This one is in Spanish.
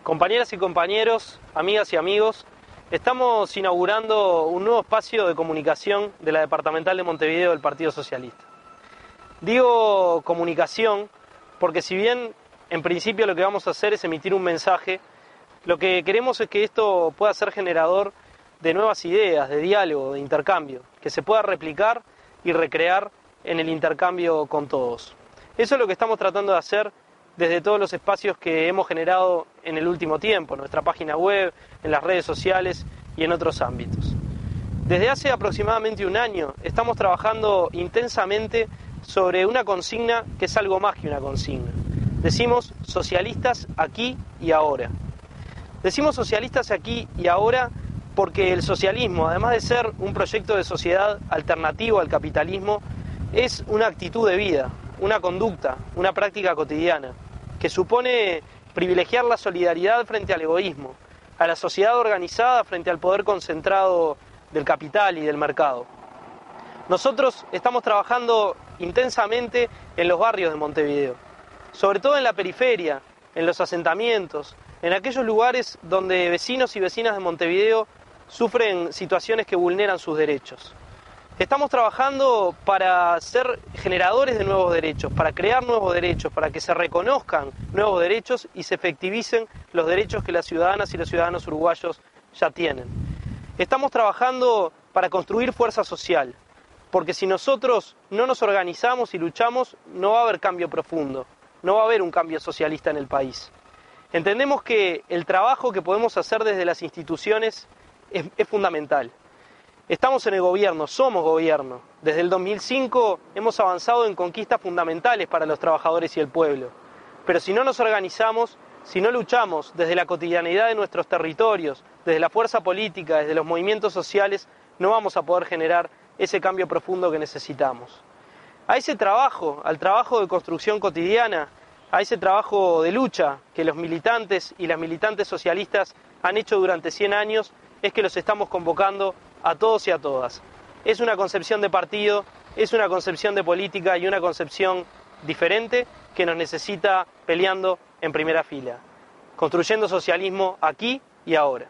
Compañeras y compañeros, amigas y amigos, estamos inaugurando un nuevo espacio de comunicación de la Departamental de Montevideo del Partido Socialista. Digo comunicación porque si bien en principio lo que vamos a hacer es emitir un mensaje, lo que queremos es que esto pueda ser generador de nuevas ideas, de diálogo, de intercambio, que se pueda replicar y recrear en el intercambio con todos. Eso es lo que estamos tratando de hacer desde todos los espacios que hemos generado en el último tiempo, en nuestra página web, en las redes sociales y en otros ámbitos. Desde hace aproximadamente un año estamos trabajando intensamente sobre una consigna que es algo más que una consigna. Decimos socialistas aquí y ahora. Decimos socialistas aquí y ahora porque el socialismo, además de ser un proyecto de sociedad alternativo al capitalismo, es una actitud de vida, una conducta, una práctica cotidiana, que supone privilegiar la solidaridad frente al egoísmo, a la sociedad organizada frente al poder concentrado del capital y del mercado. Nosotros estamos trabajando intensamente en los barrios de Montevideo, sobre todo en la periferia, en los asentamientos, en aquellos lugares donde vecinos y vecinas de Montevideo sufren situaciones que vulneran sus derechos. Estamos trabajando para ser generadores de nuevos derechos, para crear nuevos derechos, para que se reconozcan nuevos derechos y se efectivicen los derechos que las ciudadanas y los ciudadanos uruguayos ya tienen. Estamos trabajando para construir fuerza social, porque si nosotros no nos organizamos y luchamos, no va a haber cambio profundo, no va a haber un cambio socialista en el país. Entendemos que el trabajo que podemos hacer desde las instituciones es fundamental. Estamos en el gobierno, somos gobierno. Desde el 2005 hemos avanzado en conquistas fundamentales para los trabajadores y el pueblo. Pero si no nos organizamos, si no luchamos desde la cotidianidad de nuestros territorios, desde la fuerza política, desde los movimientos sociales, no vamos a poder generar ese cambio profundo que necesitamos. A ese trabajo, al trabajo de construcción cotidiana, a ese trabajo de lucha que los militantes y las militantes socialistas han hecho durante 100 años, es que los estamos convocando a todos y a todas. Es una concepción de partido, es una concepción de política y una concepción diferente que nos necesita peleando en primera fila, construyendo socialismo aquí y ahora.